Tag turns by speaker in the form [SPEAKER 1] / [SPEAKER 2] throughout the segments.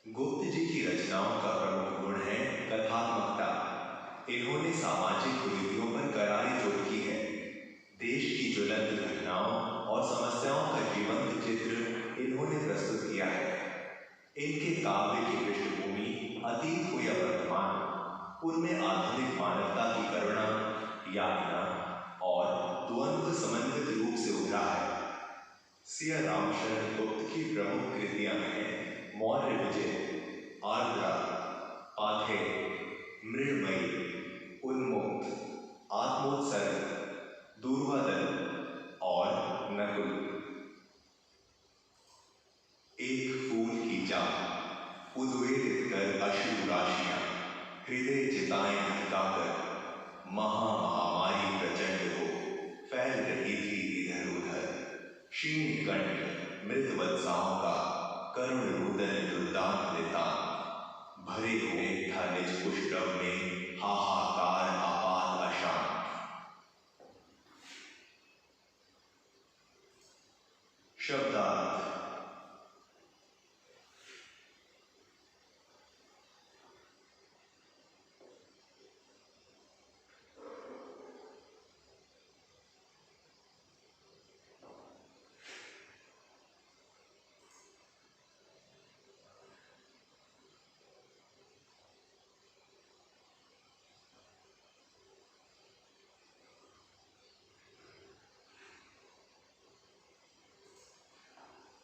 [SPEAKER 1] गुप्त जी की रचनाओं का प्रमुख गुण है कथात्मकता। इन्होंने सामाजिक कुरीतियों पर करारी चोट की है। देश की ज्वलंत घटनाओं और समस्याओं का जीवंत चित्र इन्होंने प्रस्तुत किया है। इनके काव्य की पृष्ठभूमि अतीत हो या वर्तमान, उनमें आधुनिक मानवता की करुणा, यातना और द्वंद्व समन्वित रूप से उभरा है। सिया रामशरण गुप्त की प्रमुख कृतियां हैं मौर्य विजय, आर्द्रा, पाथेय, मृण्मयी, उन्मुक्त, आत्मोत्सर्ग, दूर्वादल और नकुल। एक फूल की चाह उद्वेलित कर अश्रु राशियां, हृदय चिताएं धधकाकर, महामारी प्रचंड हो फैल रही थी इधर उधर। क्षीण कंठ मृत वत्साओं का करुण रुदन दुर्दांत देता, भरे हुए था निज पुष्टव में हाहाकार आपात अशांत। शब्दार्थ।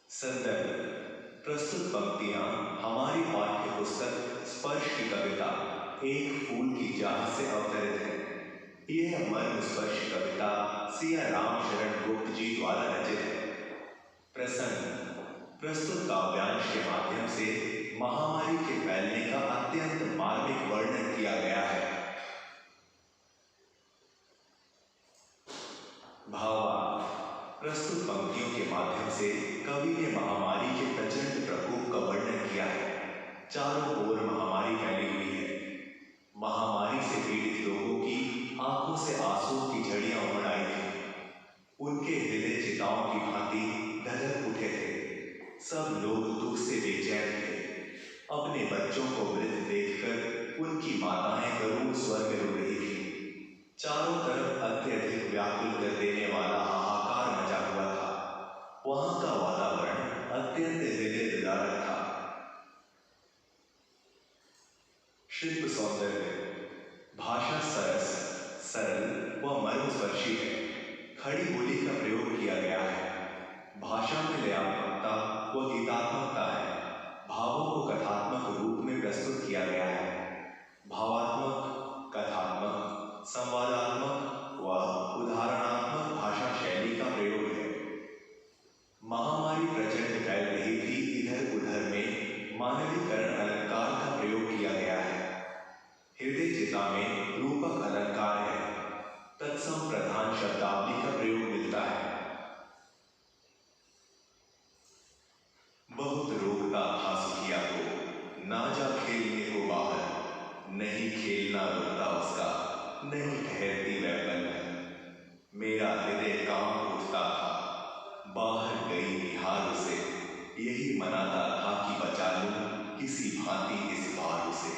[SPEAKER 1] संदर्भ। प्रस्तुत पंक्तियां हमारी पाठ्य पुस्तक स्पर्श की कविता एक फूल की चाह से अवतरित है। यह मर्म स्पर्श कविता सिया रामशरण गुप्त जी द्वारा रचित है। प्रसंग। प्रस्तुत काव्यांश के माध्यम से महामारी के फैलने का अत्यंत मार्मिक वर्णन किया गया है। भावार्थ। प्रस्तुत पंक्तियों के माध्यम से कवि ने महामारी के प्रचंड प्रकोप का वर्णन किया है। चारों ओर महामारी फैली हुई है। महामारी से पीड़ित लोगों की आंखों से आंसू की झड़ियां उमड़ आई थी। उनके हृदय चिताओं की भांति धधक उठे थे। सब लोग दुख से बेचैन थे। अपने बच्चों को मृत देखकर उनकी माताएं करुण स्वर में रो रही थी। चारों तरफ अत्यधिक व्याकुल कर देने वाला हाहाकार मचा हुआ था। वहां का वातावरण अत्यंत हृदय विदारक था। शिल्प सौंदर्य। भाषा सरस, सरल व मर्मस्पर्शी है। खड़ी बोली का प्रयोग किया गया है। भाषा में लयात्मकता व गीतात्मकता है। भावों को कथात्मक रूप में प्रस्तुत किया गया है। भावात्मक, कथात्मक, संवादात्मक व उदाहरणात्मक भाषा शैली का प्रयोग है। महामारी प्रचंड फैल रही थी इधर उधर में मानवीकरण अलंकार का प्रयोग किया गया है। हृदय चिता में रूपक अलंकार है। तत्सम प्रधान शब्दावली का प्रयोग मिलता है। बहुत रोकता था सुखिया को, ना जा खेलने को बाहर, नहीं खेलना रोकता उसका, नहीं ठहरती वह पल भर। मेरा हृदय काम उठता था, बाहर गई निहार उसे, यही मनाता था कि बचा लूं किसी भांति इस भार उसे।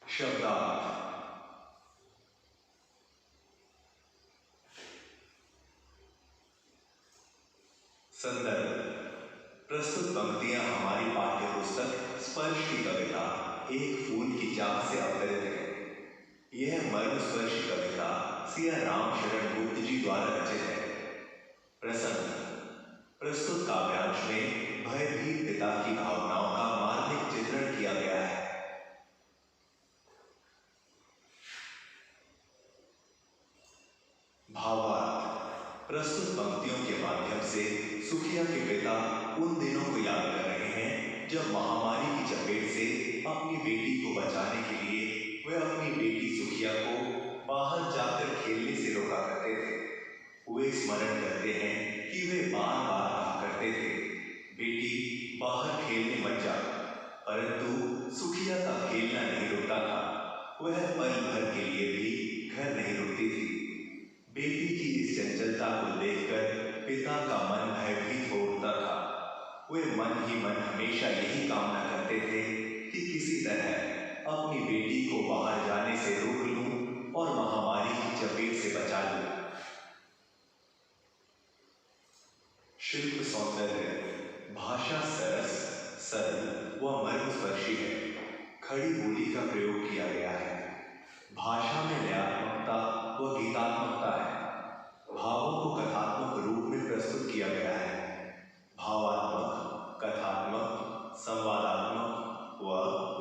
[SPEAKER 1] शब्दार्थ। संदर्भ। प्रस्तुत पंक्तियां हमारी पाठ्य पुस्तक स्पर्श की कविता एक फूल की चाह से अवतरित है। यह मर्मस्पर्शी कविता सिया रामशरण गुप्त जी द्वारा रचित है। प्रसंग। प्रस्तुत काव्यांश में भयभीत पिता की भावनाओं का मार्मिक चित्रण किया गया है। भावार्थ। प्रस्तुत पंक्तियों के माध्यम से सुखिया के पिता उन दिनों को याद कर रहे हैं जब महामारी की चपेट से अपनी बेटी को बचाने के लिए वे अपनी बेटी सुखिया को बाहर जाकर खेलने से रोका करते थे। वे स्मरण करते हैं कि वे बार बार कहा करते थे, बेटी बाहर खेलने मत जा, परंतु सुखिया का खेलना नहीं रुकता था। वह पल भर के लिए भी घर नहीं रुकती थी। बेटी की इस चंचलता को देखकर पिता का मन भयभीत हो उठता था। वे मन ही मन हमेशा यही कामना करते थे कि किसी तरह अपनी बेटी को बाहर जाने से रोक लूं और महामारी की चपेट से बचा लूं। शिल्प सौंदर्य, भाषा सरस, सरल व मर्मस्पर्शी है। खड़ी बोली का प्रयोग किया गया है। भाषा में लयात्मकता व गीतात्मकता है। भावों को कथात्मक रूप में प्रस्तुत किया गया है। भावात्मक, कथात्मक, संवादात्मक व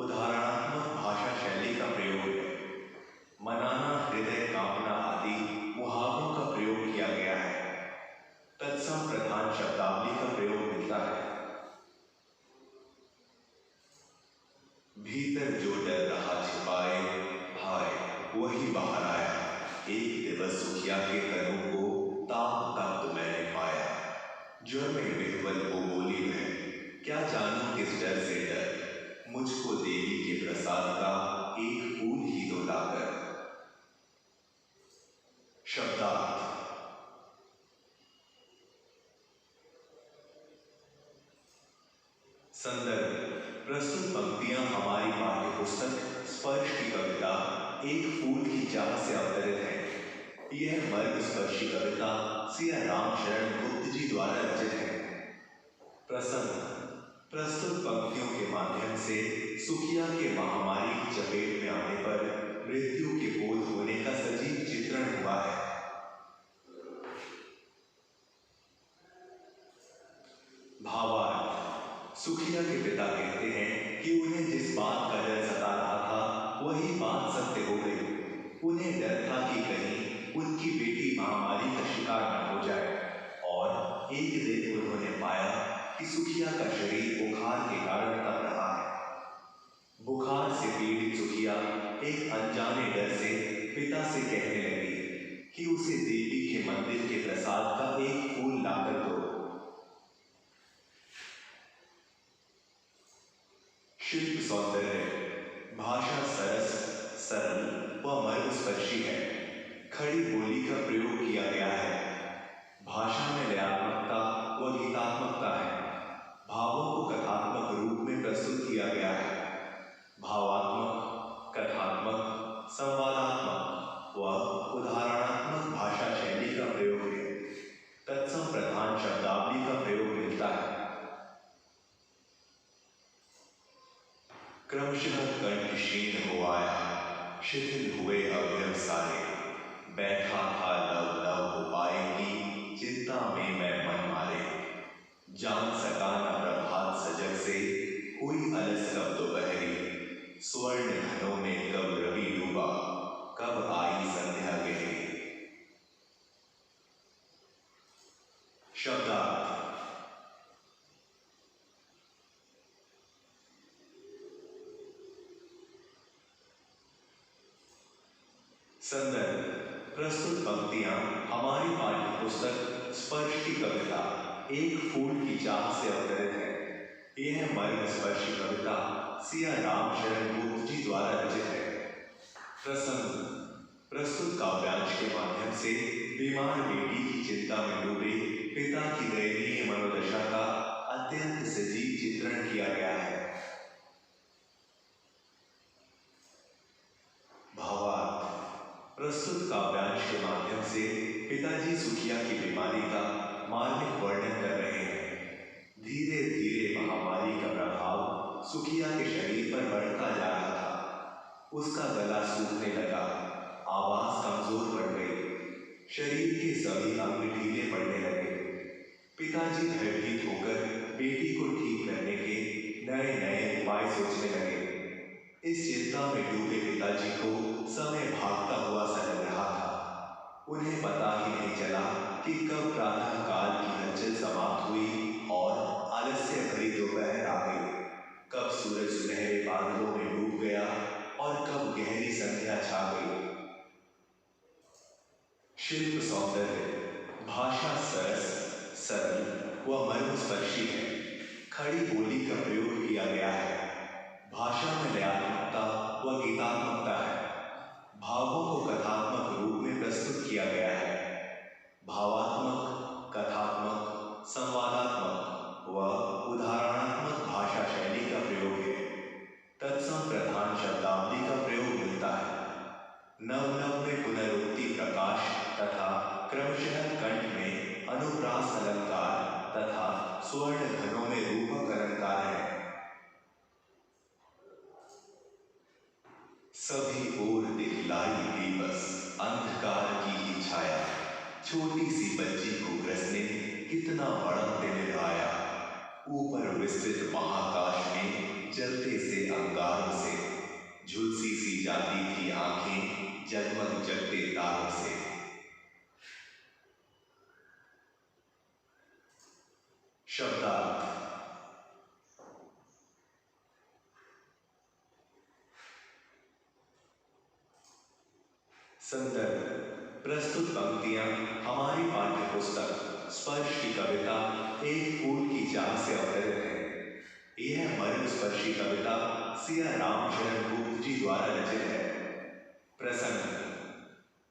[SPEAKER 1] उदाहरणात्मक भाषा शैली का प्रयोग है। मनाना, हृदय कांपना आदि मुहावरों का प्रयोग किया गया है। तत्सम प्रधान शब्दावली का प्रयोग मिलता है। भीतर जो डर रहा छिपाए, हाय वही बाहर आया। एक दिवस सुखिया के तनु को ताप तप्त मैंने पाया। ज्वर में विह्वल वो बोली मैं, क्या जानूं किस डर से डर। मुझको देवी के प्रसाद का एक फूल ही दो लाकर। शब्दार्थ। संदर्भ। प्रस्तुत पंक्तियां हमारी पाठ्य पुस्तक स्पर्श की कविता एक फूल की चाह से अवतरित है। यह मर्मस्पर्शी कविता सिया राम शरण गुप्त जी द्वारा रचित है। प्रसंग। प्रस्तुत पंक्तियों के माध्यम से सुखिया के महामारी की चपेट में आने पर मृत्यु के बोध होने का सजीव चित्रण हुआ है। भावार्थ। सुखिया के पिता कहते हैं कि उन्हें जिस बात का डर सता रहा था वही बात सत्य हो गई। उन्हें डर था कि कहीं उनकी बेटी महामारी का शिकार न हो जाए। और एक दिन उन्होंने पाया कि सुखिया का शरीर बुखार के कारण तप रहा है। बुखार से पीड़ित सुखिया एक अनजाने डर से पिता से कहने लगी कि उसे देवी के मंदिर के प्रसाद का एक फूल लाकर दो। शिल्प सौंदर्य। भाषा सरस, सरल व मर्मस्पर्शी है। खड़ी बोली का प्रयोग किया गया है। भाषा में लयात्मकता व गीतात्मकता है। भावों को कथात्मक रूप में प्रस्तुत किया गया है। भावात्मक, कथात्मक, संवादात्मक व उदाहरणात्मक भाषा शैली का प्रयोग है। तत्सम प्रधान शब्दावली का प्रयोग मिलता है। क्रमशः कंठ क्षीण हो आया, शिथिल हुए अवयव सारे। बैठा था लव लव उपाय की, चिंता में मैं मन मारे। जान सका न प्रभात सजग से, हुई अलस कब दोपहरी। स्वर्ण घनों में कब रवि डूबा, कब आई संध्या गहरी। शब्दार्थ। संदर्भ। प्रस्तुत पंक्तियां हमारी पाठ्य पुस्तक स्पर्श की कविता एक फूल की चाह से अवतरित है। यह मर्मस्पर्शी कविता सिया राम शरण गुप्त जी द्वारा रचित है। प्रसंग। प्रस्तुत काव्यांश के माध्यम से बीमार बेटी की चिंता में डूबे पिता की दयनीय मनोदशा का अत्यंत सजीव चित्रण किया गया है। भावार्थ। प्रस्तुत काव्यांश के माध्यम से पिताजी सुखिया की बीमारी का मार्मिक वर्णन कर रहे हैं। धीरे धीरे महामारी का प्रभाव सुखिया के शरीर पर बढ़ता जा रहा था। उसका गला सूखने लगा, आवाज कमजोर पड़ गई, शरीर के सभी अंग ढीले पड़ने लगे। पिताजी भयभीत होकर बेटी को ठीक करने के नए नए उपाय सोचने लगे। इस चिंता में डूबे पिताजी को समय भागता हुआ सा लग रहा था। उन्हें पता ही नहीं चला कि कब प्रातः काल की हलचल समाप्त हुई और आलस्य भरी दोपहर आ गई। कब सूरज सुनहरे बादलों में डूब गया और कब गहरी संध्या छा गई। शिल्प सौंदर्य। भाषा सरस, सरल व मर्मस्पर्शी है। खड़ी बोली का प्रयोग किया गया है। भाषा में लयात्मकता व गीतात्मकता है। भावों को कथात्मक रूप में प्रस्तुत किया गया है। भावात्मक, कथात्मक, संवादात्मक व सभी ओर दिखलाई दी बस अंधकार की ही छाया, छोटी सी बच्ची को ग्रसने कितना बड़ा दिन आया। ऊपर विस्तृत महाकाश में जलते से अंगारों से झुलसी सी जाती थी आंखें जगमग जगते तारों से। शब्दार्थ। संदर्भ। प्रस्तुत पंक्तियां हमारी पाठ्य पुस्तक स्पर्श की कविता एक फूल की चाह से अवतरित है। यह मर्मस्पर्शी कविता सिया रामचरण गुप्त जी द्वारा रचित है। प्रसंग।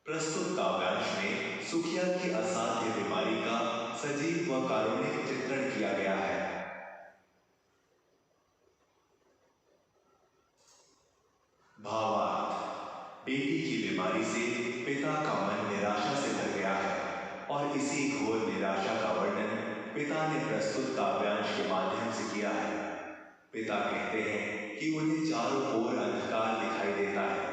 [SPEAKER 1] प्रस्तुत काव्यांश में सुखिया की असाध्य बीमारी का सजीव व कारुणिक चित्रण किया गया है। भावार्थ। बेटी की बीमारी से पिता का मन निराशा से भर गया है और इसी घोर निराशा का वर्णन पिता ने प्रस्तुत काव्यांश के माध्यम से किया है। पिता कहते हैं कि उन्हें चारों ओर अंधकार दिखाई देता है,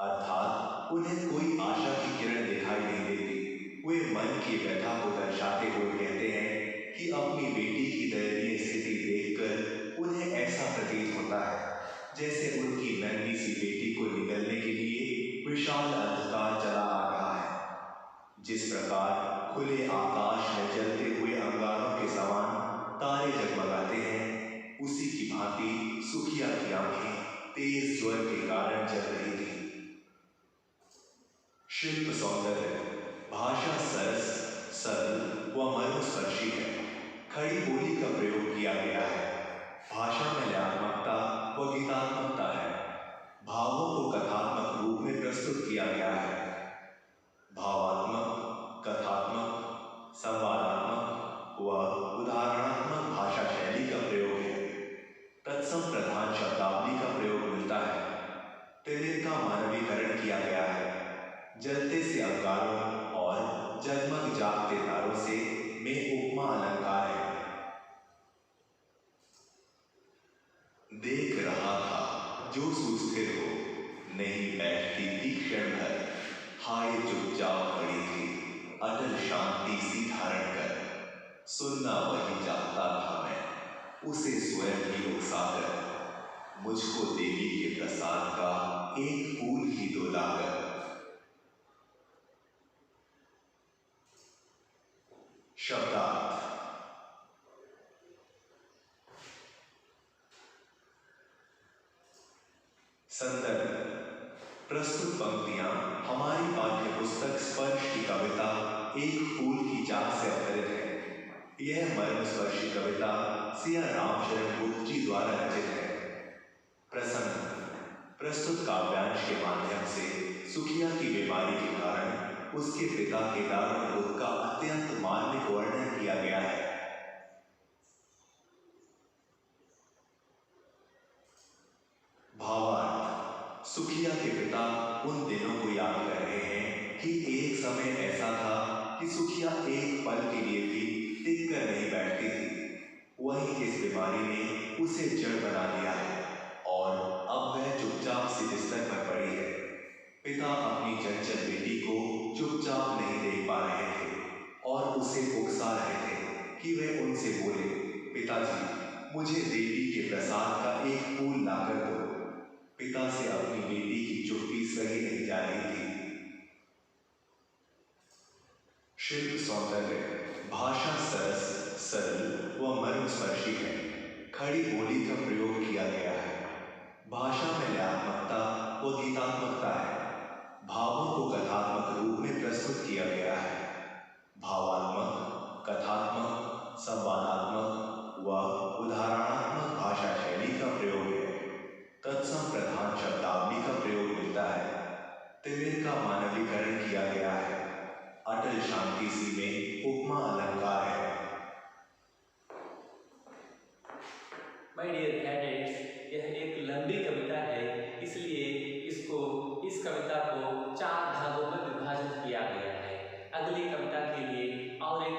[SPEAKER 1] अर्थात उन्हें कोई आशा की किरण दिखाई नहीं देती। वे मन की व्यथा को दर्शाते हुए कहते हैं कि अपनी बेटी की दयनीय स्थिति देखकर उन्हें ऐसा प्रतीत होता है जैसे उनकी नन्ही सी बेटी को निगलने के लिए विशाल अंधकार चला आ रहा है। जिस प्रकार खुले आकाश में जलते हुए अंगारों के समान तारे जगमगाते हैं, उसी की भांति सुखिया की आंखें तेज ज्वर के कारण जल रही थी। शिल्प सौंदर्य। भाषा सरस, सरल व मर्मस्पर्शी है। खड़ी बोली का प्रयोग किया गया है। भाषा में लयात्मकता व गीतात्मकता है। भावों को कथात्मक रूप में प्रस्तुत किया गया है। भावात्मक, कथात्मक, संवादात्मक व उदाहरणात्मक भाषा शैली का प्रयोग है। तत्सम प्रधान शब्दावली का प्रयोग मिलता है। तिलित का मानवीकरण किया गया है। जलते से अंगारों और जगमग जागते तारों से में उपमा अलंकार है। देख रहा था जो सुस्थिर हो, नहीं बैठती थी क्षण भर, हाय चुपचाप पड़ी थी अटल शांति सी धारण कर। सुनना वही चाहता था मैं, उसे स्वयं ही उकसाकर, मुझको देवी के प्रसाद का एक फूल ही तो लाकर। शब्दार्थ। संदर्भ। प्रस्तुत पंक्तियां हमारी पाठ्य पुस्तक स्पर्श की कविता एक फूल की चाह से अवतरित है। यह मर्मस्पर्शी कविता सिया रामचरण गुप्त जी द्वारा रचित है। प्रसंग। प्रस्तुत काव्यांश के माध्यम से सुखिया की बीमारी के कारण उसके पिता के दारुण दुख का अत्यंत मार्मिक वर्णन किया गया है। भावार्थ। सुखिया के पिता उन दिनों को याद कर रहे हैं कि एक समय ऐसा था कि सुखिया एक पल के लिए भी टिक कर नहीं बैठती थी। वहीं इस बीमारी ने उसे जड़ बना दिया है और अब वह चुपचाप सी बिस्तर पर पड़ी है। पिता अपनी चंचल बेटी को चुपचाप नहीं देख पा रहे थे और उसे उकसा रहे थे कि वह उनसे बोले, पिताजी, मुझे देवी के प्रसाद का एक फूल लाकर दो। पिता से अपनी बेटी की चुप्पी सही नहीं जा रही थी। शिल्प सौंदर्य। भाषा सरस, सरल व मर्मस्पर्शी है। खड़ी बोली का प्रयोग किया गया है। भाषा में लयात्मकता व गीतात्मकता है। भावों को कथात्मक रूप में प्रस्तुत किया गया है। भावात्मक, कथात्मक, संवादात्मक व उदाहरणात्मक भाषा शैली का प्रयोग है। तत्सम प्रधान शब्दावली का प्रयोग मिलता है। तिलित का मानवीकरण किया गया है। अटल शांति सी में उपमा अलंकार है।
[SPEAKER 2] माय डियर कैडेट्स, यह एक लंबी कविता है, इसलिए इस कविता को 4 भागों में विभाजित किया गया है। अगली कविता के लिए और एक